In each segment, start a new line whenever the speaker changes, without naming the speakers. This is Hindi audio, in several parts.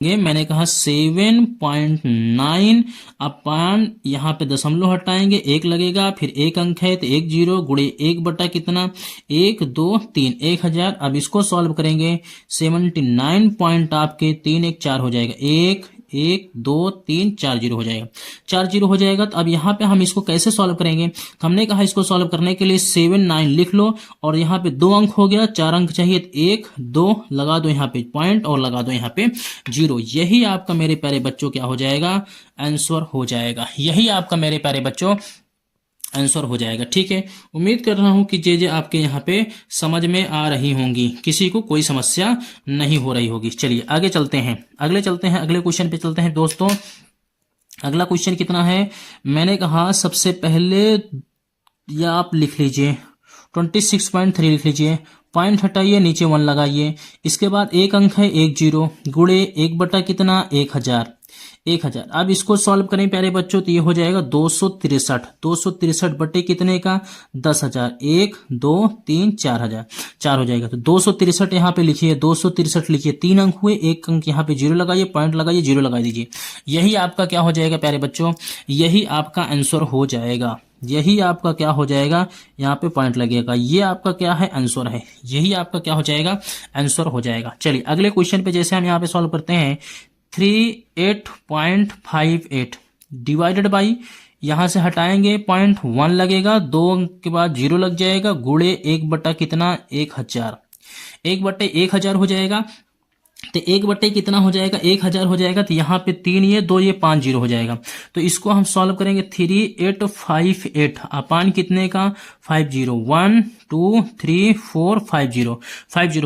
मैंने कहा 7.9 अपान यहाँ पे दशमलव हटाएंगे, एक लगेगा, फिर एक अंक है तो एक जीरो गुणे एक बटा कितना, 1 2 3, 1000। अब इसको सॉल्व करेंगे 79 पॉइंट आपके 3 1 4 हो जाएगा, 1 1 2 3 4 जीरो हो जाएगा, 4 जीरो हो जाएगा। तो अब यहाँ पे हम इसको कैसे सॉल्व करेंगे, तो हमने कहा इसको सॉल्व करने के लिए 7 9 लिख लो और यहाँ पे 2 अंक हो गया, 4 अंक चाहिए, 1 2 लगा दो यहाँ पे पॉइंट और लगा दो यहाँ पे जीरो। यही आपका मेरे प्यारे बच्चों क्या हो जाएगा, आंसर हो जाएगा। यही आपका मेरे प्यारे बच्चों आंसर हो जाएगा। ठीक है, उम्मीद कर रहा हूं कि जे आपके यहाँ पे समझ में आ रही होंगी, किसी को कोई समस्या नहीं हो रही होगी। चलिए आगे चलते हैं, अगले क्वेश्चन पे चलते हैं दोस्तों। अगला क्वेश्चन कितना है, मैंने कहा सबसे पहले या आप लिख लीजिए 26.3 लिख लीजिए, पॉइंट हटाइए, नीचे 1 लगाइए, इसके बाद एक अंक है 1 जीरो गुणे एक बटा कितना 1000। अब इसको सॉल्व करें प्यारे बच्चों तो ये हो जाएगा 263 बटे कितने का 10,000, 1 2 3 4,000, 4 हो जाएगा। तो 263 यहाँ पे लिखिए, 263 लिखिए, 3 अंक हुए, एक अंक यहाँ पे जीरो लगाइए, पॉइंट लगाइए, जीरो लगा दीजिए। यही आपका क्या हो जाएगा प्यारे बच्चों, यही आपका आंसर हो जाएगा। यही आपका क्या हो जाएगा, यहाँ पे पॉइंट लगेगा, ये आपका क्या है आंसर है, यही आपका क्या हो जाएगा आंसर हो जाएगा। चलिए अगले क्वेश्चन पे जैसे हम यहाँ पे सॉल्व करते हैं, 38.58 डिवाइडेड बाई, यहां से हटाएंगे पॉइंट 1 लगेगा, 2 अंक के बाद जीरो लग जाएगा, गुणे एक बटा कितना 1000, 1/1000 हो जाएगा। तो 1/, कितना हो जाएगा 1000 हो जाएगा। तो यहाँ पे 3 ये 2 ये 5 जीरो हो जाएगा। तो इसको हम सॉल्व करेंगे 3858 अपान कितने का 50, 1 2 3 4 5 जीरो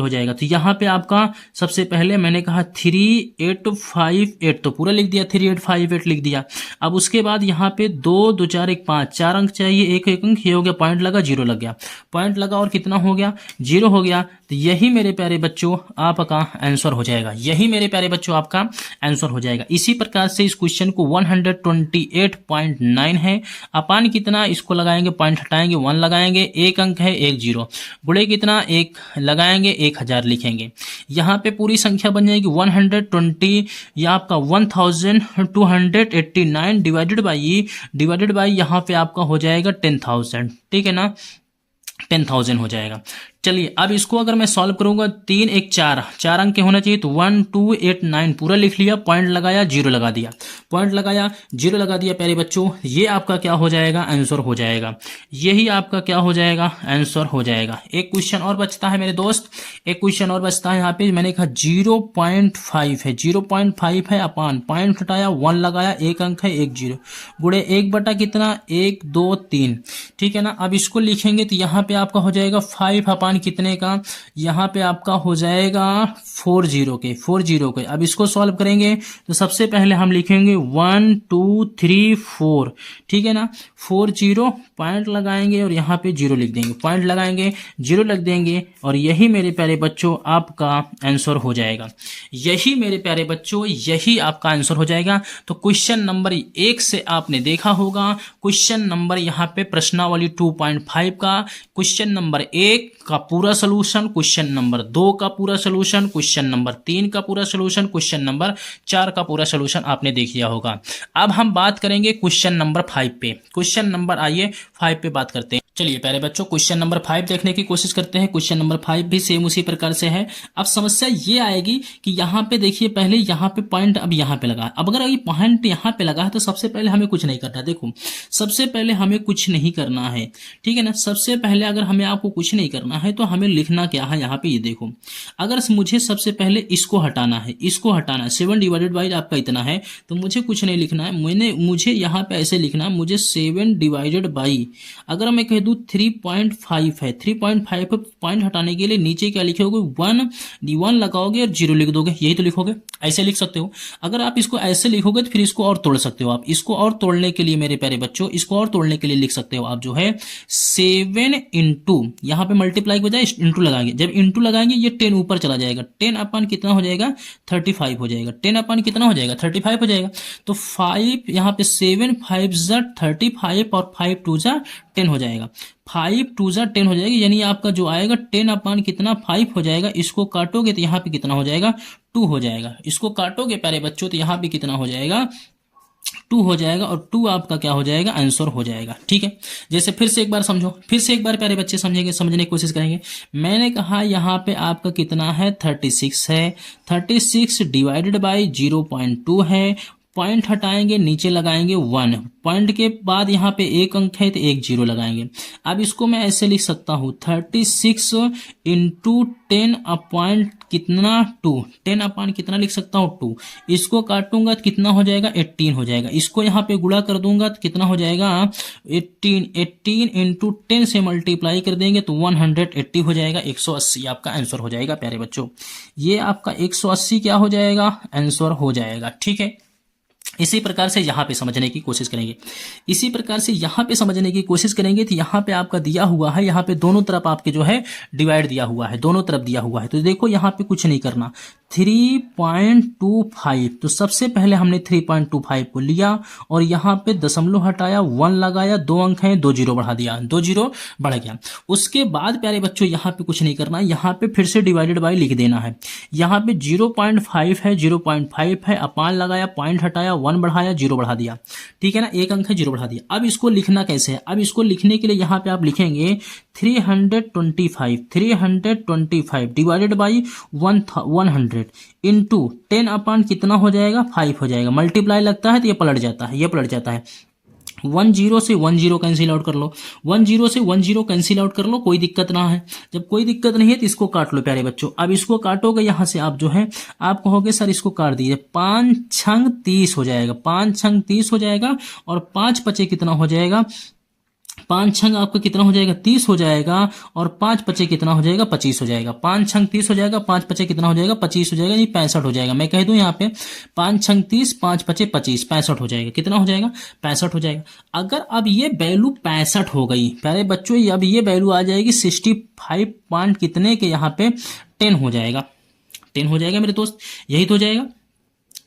हो जाएगा। तो यहाँ पे आपका सबसे पहले मैंने कहा 3858 तो पूरा लिख दिया, 3858 लिख दिया। अब उसके बाद यहाँ पे 2 2 4 1 5, 4 अंक चाहिए, एक अंक ये हो गया, पॉइंट लगा, जीरो लग गया, पॉइंट लगा और कितना हो गया, जीरो हो गया। तो यही मेरे प्यारे बच्चों आपका आंसर हो जाएगा, यही मेरे प्यारे बच्चों आपका आंसर हो जाएगा। इसी प्रकार से इस क्वेश्चन को 128.9 है, अपान कितना, इसको लगाएंगे, पॉइंट हटाएंगे, 1 लगाएंगे, एक अंक है 1 जीरो, गुणे कितना 1 लगाएंगे, 1000 लिखेंगे। यहाँ पे पूरी संख्या बन जाएगी 120 या आपका 1289 डिवाइडेड बाई यहाँ पे आपका हो जाएगा 10,000। ठीक है ना, 10,000 हो जाएगा। चलिए अब इसको अगर मैं सॉल्व करूंगा 3 1 4, 4 अंक के होना चाहिए, तो 1 2 8 9 पूरा लिख लिया, पॉइंट लगाया, जीरो लगा दिया, पॉइंट लगाया, जीरो लगा दिया। प्यारे बच्चों ये आपका क्या हो जाएगा, आंसर हो जाएगा, यही आपका क्या हो जाएगा, आंसर हो जाएगा। एक क्वेश्चन और बचता है मेरे दोस्त, एक क्वेश्चन और बचता है। यहाँ पे मैंने कहा 0.5 है, 0.5 है, अपान पॉइंट हटाया, 1 लगाया, एक अंक है 1 जीरो, गुणे एक बटा कितना 1 2 3। ठीक है ना, अब इसको लिखेंगे तो यहाँ पे आपका हो जाएगा 5 अपान कितने का, यहाँ पे आपका हो जाएगा 4 जीरो के। अब इसको सॉल्व करेंगे तो सबसे पहले हम लिखेंगे 1 2 3 4। ठीक है ना, 4 जीरो, पॉइंट लगाएंगे और यहाँ पे जीरो लिख देंगे, पॉइंट लगाएंगे, जीरो लग देंगे, और यही मेरे प्यारे बच्चों आपका आंसर हो जाएगा। यही मेरे प्यारे बच्चों, यही आपका आंसर हो जाएगा। तो क्वेश्चन नंबर 1 से आपने देखा होगा, क्वेश्चन नंबर यहाँ पे प्रश्नावली 2.5 का क्वेश्चन नंबर 1 का पूरा सलूशन, क्वेश्चन नंबर 2 का पूरा सलूशन, क्वेश्चन नंबर 3 का पूरा सलूशन, क्वेश्चन नंबर 4 का पूरा सलूशन आपने देख लिया होगा। अब हम बात करेंगे क्वेश्चन नंबर 5 पे। क्वेश्चन नंबर आइए 5 पे बात करते हैं। चलिए प्यारे बच्चों क्वेश्चन नंबर 5 देखने की कोशिश करते हैं। क्वेश्चन नंबर 5 भी सेम उसी प्रकार से है। अब समस्या ये आएगी कि यहाँ पे देखिए, पहले यहाँ पे पॉइंट अब यहाँ पे लगा, अब अगर ये पॉइंट यहाँ पे लगा है तो सबसे पहले हमें कुछ नहीं करना। देखो सबसे पहले हमें कुछ नहीं करना है, ठीक है ना। सबसे पहले अगर हमें आपको कुछ नहीं करना है तो हमें लिखना क्या है, यहाँ पे ये देखो, अगर मुझे सबसे पहले इसको हटाना है, 7 डिवाइडेड बाई आपका इतना है, तो मुझे कुछ नहीं लिखना है, मुझे यहाँ पे ऐसे लिखना है, मुझे 7 डिवाइडेड बाई, अगर मैं कह दूं 3.5 है, 3.5 पॉइंट हटाने के लिए नीचे क्या लिखोगे, 1 लगाओगे और 0 लिख दोगे, यही तो लिखोगे, ऐसे लिख सकते हो। अगर आप इसको ऐसे लिखोगे तो फिर इसको और तोड़ सकते हो आप। इसको और तोड़ने के लिए मेरे प्यारे बच्चों, इसको और तोड़ने के लिए लिख सकते हो आप जो है 7 इंटू, यहाँ पे मल्टीप्लाई मल्टीप्लाई के बजाय इंटू लगाएंगे। जब इंटू लगाएंगे ये 10 ऊपर चला जाएगा, 10 अपन कितना हो जाएगा 35 हो जाएगा, 10 अपन कितना हो जाएगा 35 हो जाएगा। तो 5 यहाँ पे 7 5 ज़ा 35 और 5 2 ज़ा 10 हो जाएगा, 5 2 ज़ा 10 हो जाएगा, यानी आपका जो आएगा 10 अपन कितना 5 हो जाएगा। इसको काटोगे तो यहाँ पे कितना हो जाएगा 2 हो जाएगा। इसको काटोगे प्यारे बच्चों तो यहाँ पे कितना हो जाएगा 2 हो जाएगा, और 2 आपका क्या हो जाएगा आंसर हो जाएगा। ठीक है, जैसे फिर से एक बार समझो, फिर से एक बार प्यारे बच्चे समझेंगे, समझने की कोशिश करेंगे। मैंने कहा यहाँ पे आपका कितना है 36 है, 36 डिवाइडेड बाई 0.2 है, पॉइंट हटाएंगे नीचे लगाएंगे 1, पॉइंट के बाद यहाँ पे एक अंक है तो एक जीरो लगाएंगे। अब इसको मैं ऐसे लिख सकता हूँ 36 इंटू 10 अपॉइंट कितना 2, 10 अपॉन कितना लिख सकता हूँ 2। इसको काटूंगा तो कितना हो जाएगा 18 हो जाएगा। इसको यहाँ पे गुणा कर दूंगा तो कितना हो जाएगा 18 इंटू 10 से मल्टीप्लाई कर देंगे तो 180 हो जाएगा, 180 आपका आंसर हो जाएगा प्यारे बच्चों। ये आपका 180 क्या हो जाएगा आंसर हो जाएगा। ठीक है, इसी प्रकार से यहाँ पे समझने की कोशिश करेंगे, इसी प्रकार से यहाँ पे समझने की कोशिश करेंगे। तो यहाँ पे आपका दिया हुआ है, यहाँ पे दोनों तरफ आपके जो है डिवाइड दिया हुआ है, दोनों तरफ दिया हुआ है। तो देखो यहाँ पे कुछ नहीं करना, 3.25, तो सबसे पहले हमने 3.25 को लिया और यहाँ पे दशमलव हटाया, 1 लगाया, 2 अंक हैं, 2 जीरो बढ़ा दिया, 2 जीरो बढ़ गया। उसके बाद प्यारे बच्चों यहाँ पे कुछ नहीं करना, यहाँ पे फिर से डिवाइडेड बाई लिख देना है। यहाँ पे 0.5 है, 0.5 है, अपान लगाया, पॉइंट हटाया, 1 बढ़ाया, 0 बढ़ा दिया। ठीक है ना, एक अंक है 0 बढ़ा दिया। अब इसको लिखना कैसे है, अब इसको लिखने के लिए यहाँ पे आप लिखेंगे 325 डिवाइडेड बाई 100 इंटू 10 अपान कितना हो जाएगा 5 हो जाएगा। मल्टीप्लाई लगता है तो ये पलट जाता है, ये पलट जाता है। 10 से 10 कैंसिल आउट कर लो, 10 से 10 कैंसिल आउट कर लो, कोई दिक्कत ना है। जब कोई दिक्कत नहीं है तो इसको काट लो प्यारे बच्चों। अब इसको काटोगे यहाँ से आप जो है आप कहोगे सर इसको काट दीजिए, 5 छंग 30 हो जाएगा, 5 छंग 30 हो जाएगा, और 5 पचे कितना हो जाएगा, 5 छंग आपका कितना हो जाएगा 30 हो जाएगा, और 5 पचे कितना हो जाएगा 25 हो जाएगा। 5 छंग 30 हो जाएगा, 5 पचे कितना हो जाएगा 25 हो जाएगा, ये 65 हो जाएगा। मैं कह दूं यहाँ पे 5 छंग 30, 5 पचे 25, 65 हो जाएगा। कितना हो जाएगा 65 हो जाएगा। अगर अब ये वैल्यू 65 हो गई प्यारे बच्चों, अब ये वैल्यू आ जाएगी 65 पॉइंट कितने के यहाँ पे 10 हो जाएगा, 10 हो जाएगा मेरे दोस्त, यही तो हो जाएगा,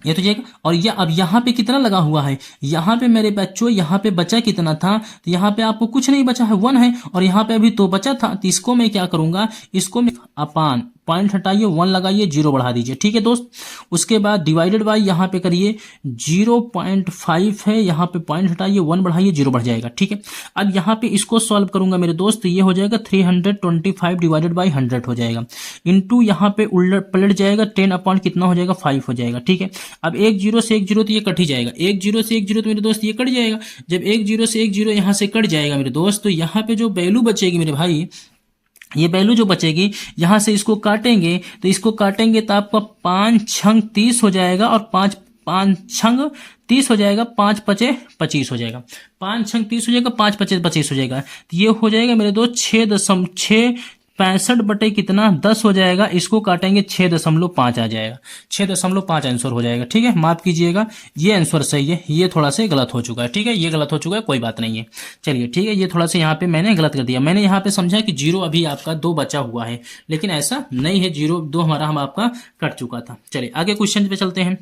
ये तो जाएगा। और ये अब यहाँ पे कितना लगा हुआ है, यहाँ पे मेरे बच्चों यहाँ पे बचा कितना था, तो यहाँ पे आपको कुछ नहीं बचा है 1 है, और यहाँ पे अभी 2 बचा था। तो इसको मैं क्या करूंगा, इसको मैं अपान पॉइंट हटाइए, 1 लगाइए, 0 बढ़ा दीजिए। ठीक है दोस्त, उसके बाद डिवाइडेड बाई यहाँ पे करिए 0.5 है, यहाँ पे पॉइंट हटाइए, 1 बढ़ाइए, 0 बढ़ जाएगा। ठीक है, अब यहाँ पे इसको सॉल्व करूंगा मेरे दोस्त, तो ये हो जाएगा 325 डिवाइडेड बाई 100 हो जाएगा, इंटू यहाँ पे उलट पलट जाएगा 10 अपॉन कितना हो जाएगा 5 हो जाएगा। ठीक है, अब 1 0 से 1 0 तो ये कट ही जाएगा, 1 0 से 1 0 तो मेरे दोस्त ये कट जाएगा। जब 1 0 से 1 0 यहाँ से कट जाएगा मेरे दोस्त, तो यहाँ पे जो वैल्यू बचेगी मेरे भाई, ये वैल्यू जो बचेगी यहाँ से इसको काटेंगे, तो इसको काटेंगे तो आपका 5 छंग 30 हो जाएगा, और 5 छंग 30 हो जाएगा, 5 पचे 25 हो जाएगा, 5 छंग 30 हो जाएगा, 5 पचे 25 हो जाएगा। तो ये हो जाएगा मेरे दोस्त 6.65 बटे कितना 10 हो जाएगा। इसको काटेंगे 6.5 आ जाएगा, 6.5 आंसर हो जाएगा। ठीक है, माफ कीजिएगा, ये आंसर सही है, ये थोड़ा सा गलत हो चुका है। ठीक है, ये गलत हो चुका है, कोई बात नहीं है। चलिए ठीक है, ये थोड़ा सा यहाँ पे मैंने गलत कर दिया। मैंने यहाँ पे समझा कि 0 अभी आपका 2 बचा हुआ है, लेकिन ऐसा नहीं है, 0 2 हमारा हम आपका कट चुका था। चलिए आगे क्वेश्चन पे चलते हैं।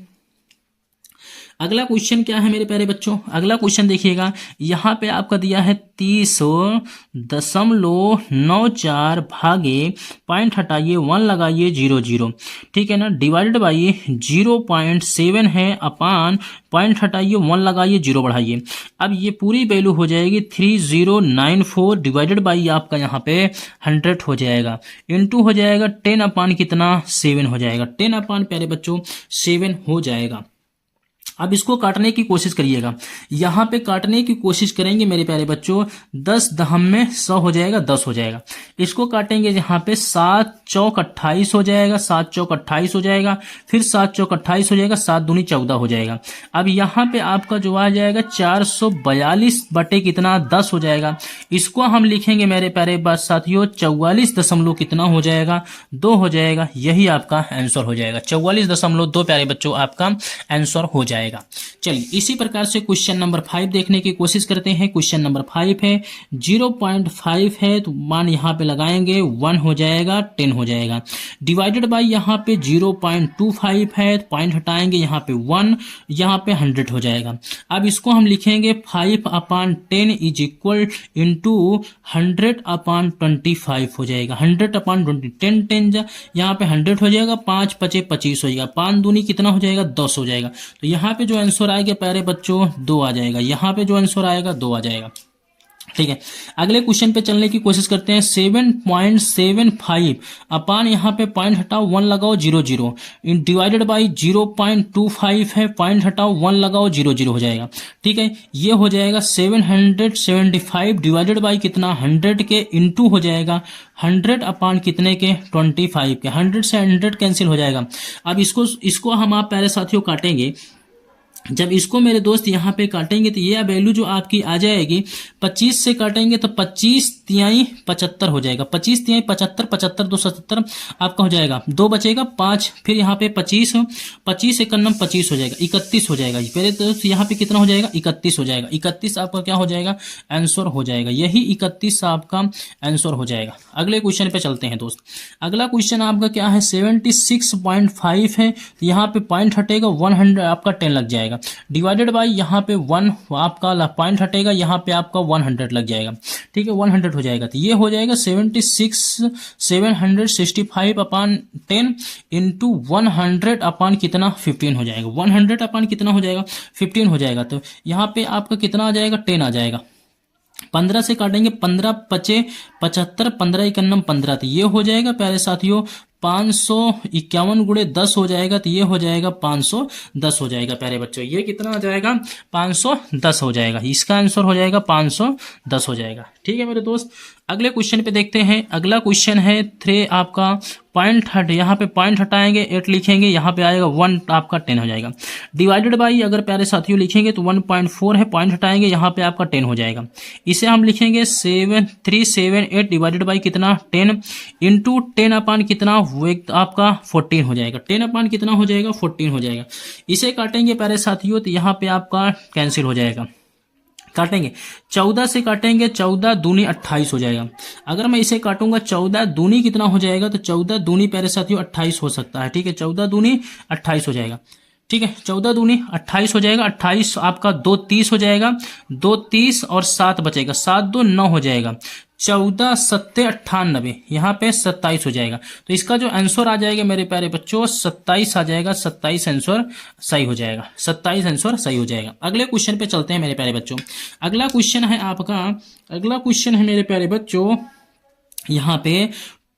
अगला क्वेश्चन क्या है मेरे प्यारे बच्चों, अगला क्वेश्चन देखिएगा, यहाँ पे आपका दिया है 30.94 भागे पॉइंट हटाइए 1 लगाइए 0 0। ठीक है ना, डिवाइडेड बाई 0.7 है, अपान पॉइंट हटाइए 1 लगाइए 0 बढ़ाइए। अब ये पूरी वैल्यू हो जाएगी 3094 डिवाइडेड बाई आपका यहाँ पे 100 हो जाएगा, इंटू हो जाएगा 10 अपान कितना 7 हो जाएगा, 10 अपान प्यारे बच्चों 7 हो जाएगा। अब इसको काटने की कोशिश करिएगा, यहाँ पे काटने की कोशिश करेंगे मेरे प्यारे बच्चों, 10 दहम में 100 हो जाएगा, 10 हो जाएगा। इसको काटेंगे यहाँ पे 7 चौक 28 हो जाएगा, 7 चौक 28 हो जाएगा, फिर 7 चौक 28 हो जाएगा, 7 दूनी 14 हो जाएगा। अब यहाँ पे आपका जो आ जाएगा 442 बटे कितना 10 हो जाएगा। इसको हम लिखेंगे मेरे प्यारे साथियों 44 दशमलव कितना हो जाएगा 2 हो जाएगा, यही आपका आंसर हो जाएगा। 44.2 प्यारे बच्चों आपका आंसर हो जाएगा। जाएगा। चलिए इसी प्रकार से क्वेश्चन नंबर 5 देखने की कोशिश करते हैं। क्वेश्चन नंबर 5 है 0.5 है तो मान यहाँ पे लगाएंगे 1 हो जाएगा 10 हो जाएगा, डिवाइडेड बाय यहाँ पे 0.25 है तो पॉइंट हटाएंगे यहाँ पे 1, यहाँ पे 100 हो जाएगा। अब इसको हम लिखेंगे 5/10 इज इक्वल इंटू 100/25 हो जाएगा। 100/20 10 10 यहाँ पे 100 हो जाएगा, 5 5 25 हो जाएगा, 5 दूनी कितना हो जाएगा 10 हो जाएगा। तो यहाँ पे जो आंसर आएगा प्यारे बच्चों 2 आ जाएगा, यहाँ पे जो आंसर आएगा 2 आ जाएगा। ठीक है, अगले क्वेश्चन पे चलने की कोशिश करते हैं। 7.75 अपान यहाँ पे पॉइंट हटाओ 1 लगाओ 0 0 डिवाइडेड बाई 0.25 है, पॉइंट हटाओ 1 लगाओ 0 0 हो जाएगा। ठीक है, ये हो जाएगा 775 डिवाइडेड बाई कितना 100 के इंटू हो जाएगा 100 अपान कितने के 25 के, 100 से 100 कैंसिल हो जाएगा। अब इसको हम आप प्यारे साथियों काटेंगे। जब इसको मेरे दोस्त यहाँ पे काटेंगे तो ये वैल्यू जो आपकी आ जाएगी 25 से काटेंगे तो 25 तिहाई 75 हो जाएगा, 25 तिहाई 75, 75 2 77 आपका हो जाएगा, 2 बचेगा 5, फिर यहाँ पे 25 25 एक नंबर 25 हो जाएगा, 31 हो जाएगा। पहले दोस्त यहाँ पे कितना हो जाएगा 31 हो जाएगा, 31 आपका क्या हो जाएगा आंसर हो जाएगा, यही 31 आपका आंसर हो जाएगा। अगले क्वेश्चन पे चलते हैं दोस्त। अगला क्वेश्चन आपका क्या है 76.5 है, तो यहाँ पे पॉइंट हटेगा 100 आपका 10 लग जाएगा, डिवाइडेड बाय यहाँ पे 1 आपका पॉइंट हटेगा, यहाँ पे आपका 100 लग जाएगा। ठीक है, 100 हो जाएगा, तो ये हो जाएगा 765 अपान 10 इंटू 100 अपान कितना 15 हो जाएगा, 100 अपान कितना हो जाएगा 15 हो जाएगा। तो यहाँ पे आपका कितना आ जाएगा 10 आ जाएगा। 15 से काटेंगे 15 5 75, 15 1 15, तो ये हो जाएगा प्यारे साथियों 551 गुणे 10 हो जाएगा, तो ये हो जाएगा 510 हो जाएगा प्यारे बच्चों। ये कितना आ जाएगा 510 हो जाएगा, इसका आंसर हो जाएगा 510 हो जाएगा। ठीक है मेरे दोस्त, अगले क्वेश्चन पे देखते हैं। अगला क्वेश्चन है 3 आपका पॉइंट हट, यहाँ पे पॉइंट हटाएंगे 8 लिखेंगे, यहाँ पे आएगा 1 आपका 10 हो जाएगा, डिवाइडेड बाई अगर प्यारे साथियों लिखेंगे तो 1.4 है, पॉइंट हटाएंगे यहाँ पे आपका 10 हो जाएगा। इसे हम लिखेंगे 7378 डिवाइडेड बाई कितना 10 इंटू 10 अपान कितना वो एक आपका 14 हो जाएगा, 10 अपान कितना हो जाएगा 14 हो जाएगा। इसे काटेंगे प्यारे साथियों तो यहाँ पे आपका कैंसिल हो जाएगा, काटेंगे 14 से काटेंगे 14 दूनी 28 हो जाएगा। अगर मैं इसे काटूंगा 14 दूनी कितना हो जाएगा, तो 14 दूनी प्यारे साथियों 28 हो सकता है। ठीक है, 14 दूनी 28 हो जाएगा। ठीक है, 14 दूनी 28 हो जाएगा, 28 आपका 2 30 हो जाएगा, 2 30 और 7 बचेगा, 7 2 9 हो जाएगा, 14 7 98 यहाँ पे 27 हो जाएगा। तो इसका जो आंसर आ जाएगा मेरे प्यारे बच्चों 27 आ जाएगा, 27 आंसर सही हो जाएगा, 27 आंसर सही हो जाएगा। अगले क्वेश्चन पे चलते हैं मेरे प्यारे बच्चों। अगला क्वेश्चन है आपका, अगला क्वेश्चन है मेरे प्यारे बच्चों यहाँ पे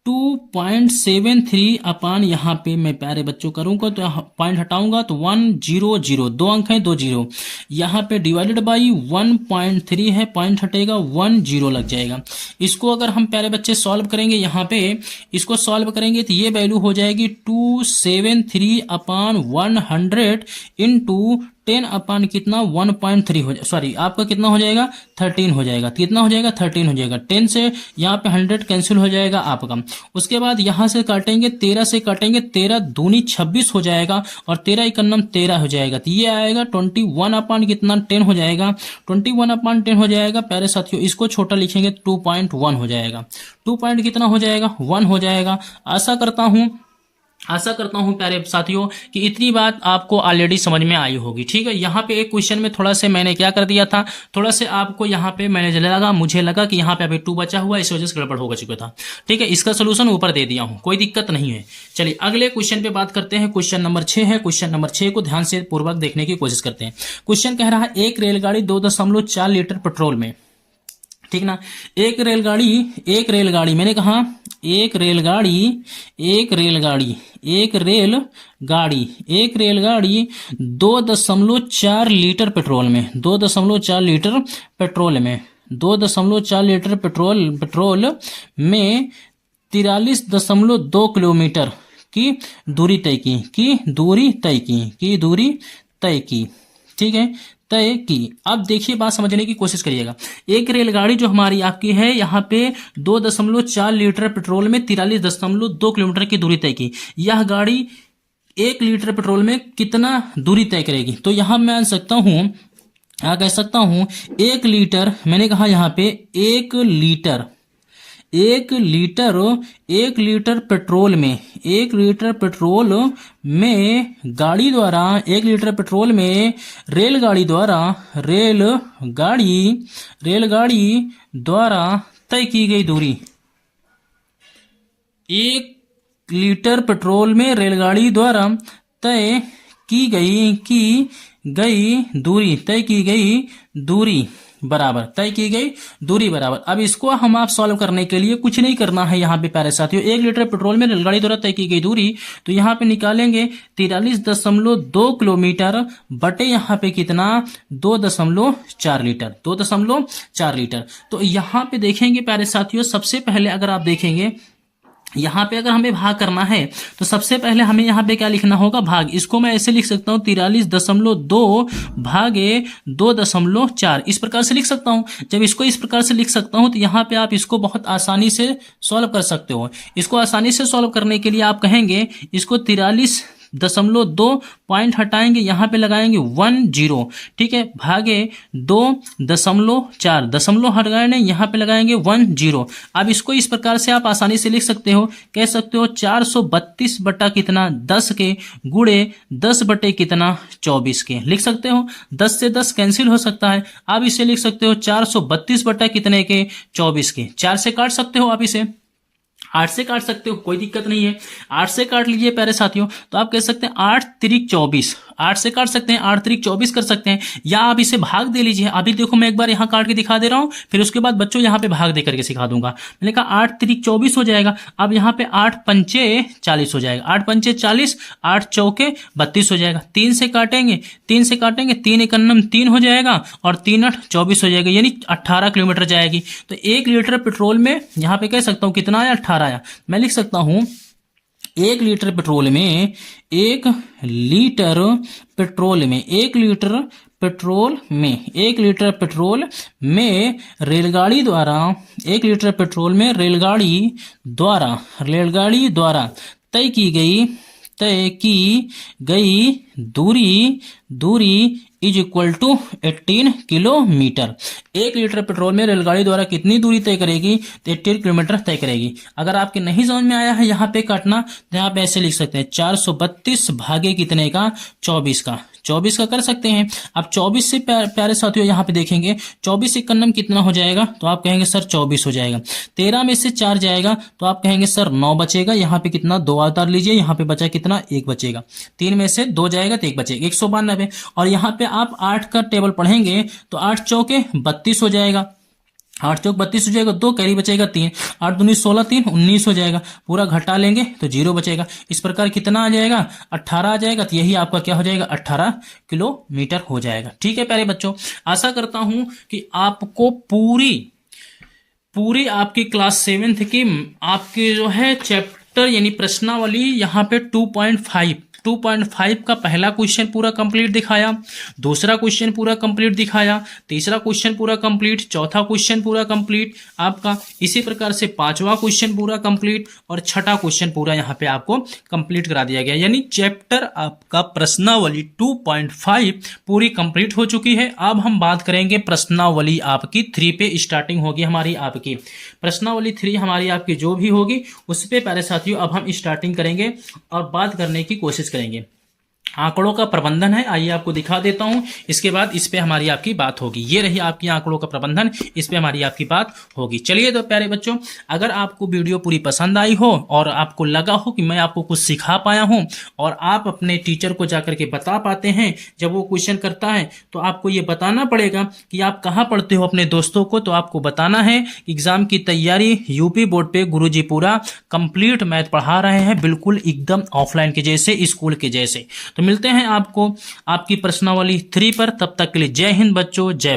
2.73 अपान यहाँ पे मैं प्यारे बच्चों करूंगा तो पॉइंट हटाऊंगा तो 100, 2 अंक है 2 0, यहाँ पे डिवाइडेड बाई 1.3 है, पॉइंट हटेगा 10 लग जाएगा। इसको अगर हम प्यारे बच्चे सॉल्व करेंगे, यहाँ पे इसको सॉल्व करेंगे तो ये वैल्यू हो जाएगी 273 अपान 100 इंटू 10 अपान कितना 1.3 हो जाएगा, सॉरी आपका कितना हो जाएगा 13 हो जाएगा, कितना हो जाएगा 13 हो जाएगा। 10 से यहाँ पे 100 कैंसिल हो जाएगा आपका। उसके बाद यहाँ से काटेंगे 13 से काटेंगे, 13 दूनी 26 हो जाएगा और 13 1 13 हो जाएगा, तो ये आएगा 21 अपान कितना 10 हो जाएगा, 21 अपान 10 हो जाएगा। प्यारे साथियों इसको छोटा लिखेंगे 2.1 हो जाएगा, 2 पॉइंट कितना हो जाएगा 1 हो जाएगा। आशा करता हूं प्यारे साथियों कि इतनी बात आपको ऑलरेडी समझ में आई होगी। ठीक है, यहाँ पे एक क्वेश्चन में थोड़ा से मैंने क्या कर दिया था, थोड़ा से आपको यहाँ पे मुझे लगा कि यहाँ पे अभी 2 बचा हुआ है, इस वजह से गड़बड़ हो चुका था। ठीक है, इसका सोल्यूशन ऊपर दे दिया हूँ, कोई दिक्कत नहीं है। चलिए अगले क्वेश्चन पे बात करते हैं। क्वेश्चन नंबर 6 है, क्वेश्चन नंबर 6 को ध्यान से पूर्वक देखने की कोशिश करते हैं। क्वेश्चन कह रहा है एक रेलगाड़ी 2.4 लीटर पेट्रोल में, ठीक ना, एक रेलगाड़ी मैंने कहा एक रेलगाड़ी 2.4 लीटर पेट्रोल में 2.4 लीटर पेट्रोल में 2.4 लीटर पेट्रोल में 43.2 किलोमीटर की दूरी तय की। ठीक है, तय की। अब देखिए बात समझने की कोशिश करिएगा। एक रेलगाड़ी जो हमारी आपकी है यहाँ पे 2.4 लीटर पेट्रोल में 43.2 किलोमीटर की दूरी तय की। यह गाड़ी 1 लीटर पेट्रोल में कितना दूरी तय करेगी। तो यहाँ मैं कह सकता हूँ 1 लीटर, मैंने कहा यहाँ पे 1 लीटर पेट्रोल में, 1 लीटर पेट्रोल में गाड़ी द्वारा, 1 लीटर पेट्रोल में रेलगाड़ी द्वारा तय की गई दूरी, 1 लीटर पेट्रोल में रेलगाड़ी द्वारा तय की गई दूरी बराबर। अब इसको हम आप सॉल्व करने के लिए कुछ नहीं करना है यहाँ पे प्यारे साथियों। 1 लीटर पेट्रोल में रेलगाड़ी द्वारा तय की गई दूरी, तो यहाँ पे निकालेंगे 43.2 किलोमीटर बटे यहाँ पे कितना 2.4 लीटर। तो यहाँ पे देखेंगे प्यारे साथियों, सबसे पहले अगर आप देखेंगे यहाँ पे अगर हमें भाग करना है तो सबसे पहले हमें यहाँ पे क्या लिखना होगा, भाग। इसको मैं ऐसे लिख सकता हूँ 43.2 भागे 2.4, इस प्रकार से लिख सकता हूँ। जब इसको इस प्रकार से लिख सकता हूँ तो यहाँ पे आप इसको बहुत आसानी से सॉल्व कर सकते हो। इसको आसानी से सॉल्व करने के लिए आप कहेंगे इसको 43.2 पॉइंट हटाएंगे, यहाँ पे लगाएंगे 10, ठीक है, भागे 2.4, दशमलव हट गए नहीं, यहाँ पे लगाएंगे 10। अब इसको इस प्रकार से आप आसानी से लिख सकते हो, कह सकते हो 432 बटा कितना 10 के गुणे 10 बटे कितना 24 के, लिख सकते हो। 10 से 10 कैंसिल हो सकता है। आप इसे लिख सकते हो 432 बटा कितने के 24 के। 4 से काट सकते हो आप इसे, 8 से काट सकते हो, कोई दिक्कत नहीं है। 8 से काट लीजिए प्यारे साथियों, तो आप कह सकते हैं 8 तिरिक 24, 8 से काट सकते हैं, 8 तिरिक 24 कर सकते हैं, या आप इसे भाग दे लीजिए। अभी देखो मैं एक बार यहाँ काट के दिखा दे रहा हूँ, फिर उसके बाद बच्चों यहाँ पे भाग दे करके सिखा दूंगा। मैंने कहा 8 तिरिक 24 हो जाएगा। अब यहाँ पे 8 पंचे 40 हो जाएगा, 8 पंचे 40, 8 चौके 32 हो जाएगा। 3 से काटेंगे, 3 एक अन्नम 3 हो जाएगा और 3 8 24 हो जाएगा, यानी 18 किलोमीटर जाएगी। तो 1 लीटर पेट्रोल में यहाँ पे कह सकता हूँ कितना आया, 18 आया। मैं लिख सकता हूं 1 लीटर पेट्रोल में, 1 लीटर पेट्रोल में रेलगाड़ी द्वारा तय की गई दूरी is equal to 18 kilometre. 1 litre petrol में रेलगाड़ी द्वारा कितनी दूरी तय करेगी, तो 18 किलोमीटर तय करेगी। अगर आपके नहीं समझ में आया है यहाँ पे काटना, तो यहाँ पे ऐसे लिख सकते हैं 432 भागे कितने का 24 का, 24 का कर सकते हैं। अब 24 से प्यारे साथियों यहाँ पे देखेंगे 24 एक नंबर कितना हो जाएगा, तो आप कहेंगे सर 24 हो जाएगा। 13 में से 4 जाएगा तो आप कहेंगे सर 9 बचेगा। यहाँ पे कितना 2 उतार लीजिए, यहाँ पे बचा कितना 1 बचेगा। 3 में से 2 जाएगा तो 1 बचेगा, 192। और यहाँ पे आप 8 का टेबल पढ़ेंगे तो 8 चौके 32 हो जाएगा, 8 चौक 32 हो जाएगा, 2 कैरी बचेगा 3, 8 दूनी 16, 3 19 हो जाएगा। पूरा घटा लेंगे तो 0 बचेगा। इस प्रकार कितना आ जाएगा 18 आ जाएगा। तो यही आपका क्या हो जाएगा 18 किलोमीटर हो जाएगा। ठीक है प्यारे बच्चों, आशा करता हूं कि आपको पूरी आपकी क्लास 7th की आपके जो है चैप्टर यानी प्रश्नावली यहाँ पे 2.5 का पहला क्वेश्चन पूरा कंप्लीट दिखाया, दूसरा क्वेश्चन पूरा कंप्लीट दिखाया, तीसरा क्वेश्चन पूरा कंप्लीट, चौथा क्वेश्चन पूरा कंप्लीट आपका, इसी प्रकार से 5वां क्वेश्चन पूरा कंप्लीट और 6ठा क्वेश्चन पूरा यहाँ पे आपको कंप्लीट करा दिया गया। यानी चैप्टर आपका प्रश्नावली 2.5 पूरी कंप्लीट हो चुकी है। अब हम बात करेंगे प्रश्नावली आपकी 3 पे स्टार्टिंग होगी हमारी आपकी प्रश्नावली 3 हमारी आपकी जो भी होगी उस पे प्यारे साथियों अब हम स्टार्टिंग करेंगे और बात करने की कोशिश करेंगे। आंकड़ों का प्रबंधन है, आइए आपको दिखा देता हूं। इसके बाद इस पे हमारी आपकी बात होगी। ये रही आपकी आंकड़ों का प्रबंधन, इस पे हमारी आपकी बात होगी। चलिए तो प्यारे बच्चों, अगर आपको वीडियो पूरी पसंद आई हो और आपको लगा हो कि मैं आपको कुछ सिखा पाया हूं और आप अपने टीचर को जाकर के बता पाते हैं, जब वो क्वेश्चन करता है तो आपको ये बताना पड़ेगा कि आप कहाँ पढ़ते हो अपने दोस्तों को। तो आपको बताना है कि एग्जाम की तैयारी यूपी बोर्ड पे गुरुजी पूरा कंप्लीट मैथ पढ़ा रहे हैं, बिल्कुल एकदम ऑफलाइन के जैसे, स्कूल के जैसे। तो मिलते हैं आपको आपकी प्रश्नावली 3 पर। तब तक के लिए जय हिंद बच्चों, जय भारत।